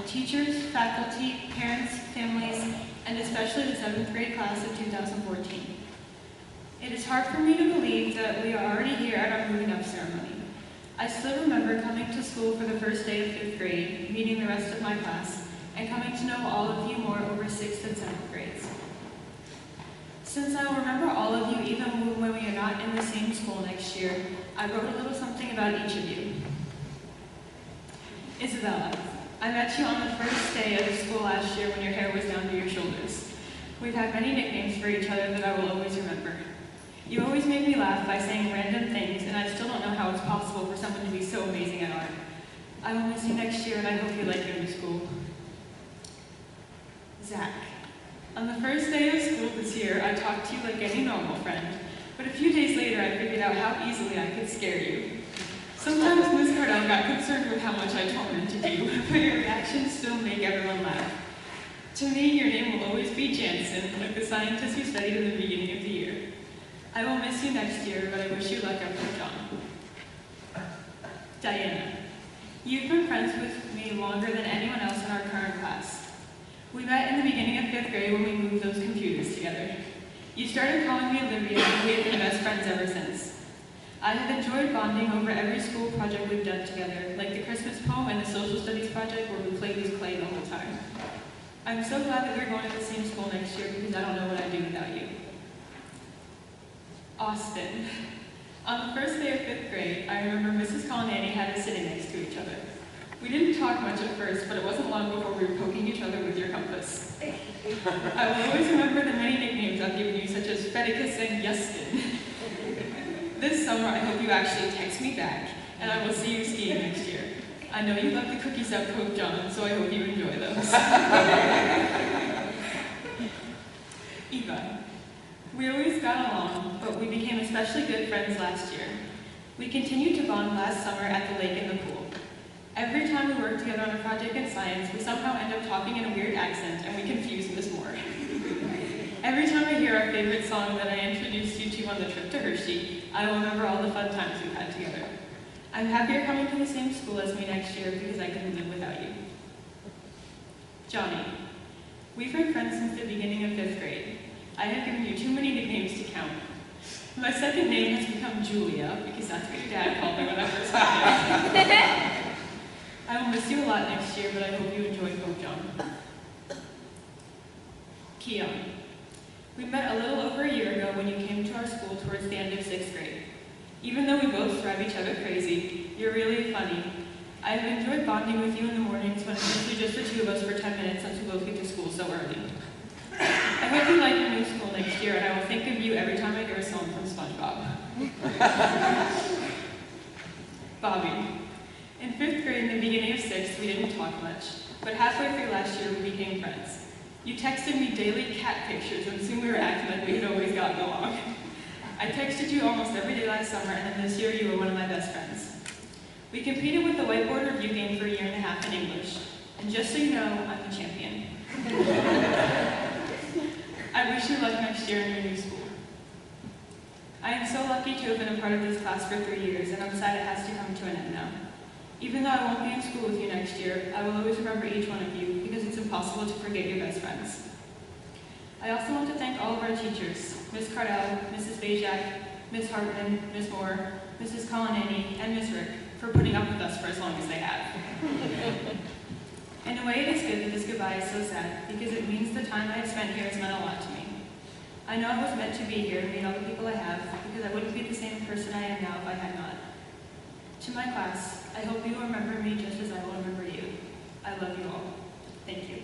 teachers, faculty, parents, families, and especially the 7th grade class of 2014. It is hard for me to believe that we are already here at our moving up ceremony. I still remember coming to school for the first day of 5th grade, meeting the rest of my class, and coming to know all of you more over 6th and 7th grades. Since I will remember all of you even when we are not in the same school next year, I wrote a little something about each of you. Isabella, I met you on the first day of school last year when your hair was down to your shoulders. We've had many nicknames for each other that I will always remember. You always make me laugh by saying random things, and I still don't know how it's possible for someone to be so amazing at art. I will miss you next year, and I hope you like your new school. Zach, on the first day of school this year, I talked to you like any normal friend, but a few days later I figured out how easily I could scare you. Sometimes Ms. Cardell got concerned with how much I tormented you, but your reactions still make everyone laugh. To me, your name will always be Jansen, like the scientist we studied in the beginning of the year. I will miss you next year, but I wish you luck up with John. Diana, you've been friends with me longer than anyone else in our current class. We met in the beginning of 5th grade when we moved those computers together. You started calling me Olivia, and we have been best friends ever since. I have enjoyed bonding over every school project we've done together, like the Christmas poem and the social studies project where we played with clay the whole time. I'm so glad that we're going to the same school next year because I don't know what I'd do without you. Austin. On the first day of 5th grade, I remember Mrs. Call and Annie had us sitting next to each other. We didn't talk much at first, but it wasn't long before we were poking each other with your compass. I will always remember the many nicknames I've given you, such as Fedicus and Yustin. This summer, I hope you actually text me back, and I will see you skiing next year. I know you love the cookies at Pope John, so I hope you enjoy those. Eva. We always got along, but we became especially good friends last year. We continued to bond last summer at the lake and the pool. Every time we work together on a project in science, we somehow end up talking in a weird accent, and we confuse Miss Moore. Every time I hear our favorite song that I introduced you to on the trip to Hershey, I will remember all the fun times we've had together. I'm happy you're coming to the same school as me next year because I couldn't live without you. Johnny. We've been friends since the beginning of 5th grade. I have given you too many nicknames to count. My second name has become Julia because that's what your dad called me when I first met you. I will miss you a lot next year, but I hope you enjoy Pope John. Keon. We met a little over a year ago when you came to our school towards the end of 6th grade. Even though we both drive each other crazy, you're really funny. I have enjoyed bonding with you in the mornings when it's usually just the two of us for 10 minutes since we both get to school so early. I hope you like your new school next year, and I will think of you every time I hear a song from SpongeBob. Bobby. In 5th grade, in the beginning of 6th, we didn't talk much, but halfway through last year, we became friends. You texted me daily cat pictures, and soon we were acting like we had always gotten along. I texted you almost every day last summer, and then this year you were one of my best friends. We competed with the whiteboard review game for a year and a half in English, and just so you know, I'm the champion. I wish you luck next year in your new school. I am so lucky to have been a part of this class for 3 years, and I'm sad it has to come to an end now. Even though I won't be in school with you next year, I will always remember each one of you because it's impossible to forget your best friends. I also want to thank all of our teachers, Ms. Cardell, Mrs. Bajak, Ms. Hartman, Ms. Moore, Mrs. Colonani, and Ms. Rick for putting up with us for as long as they have. In a way, it is good that this goodbye is so sad because it means the time I have spent here has meant a lot to me. I know I was meant to be here and meet all the people I have because I wouldn't be the same person I am now if I had not. To my class, I hope you will remember me just as I will remember you. I love you all. Thank you.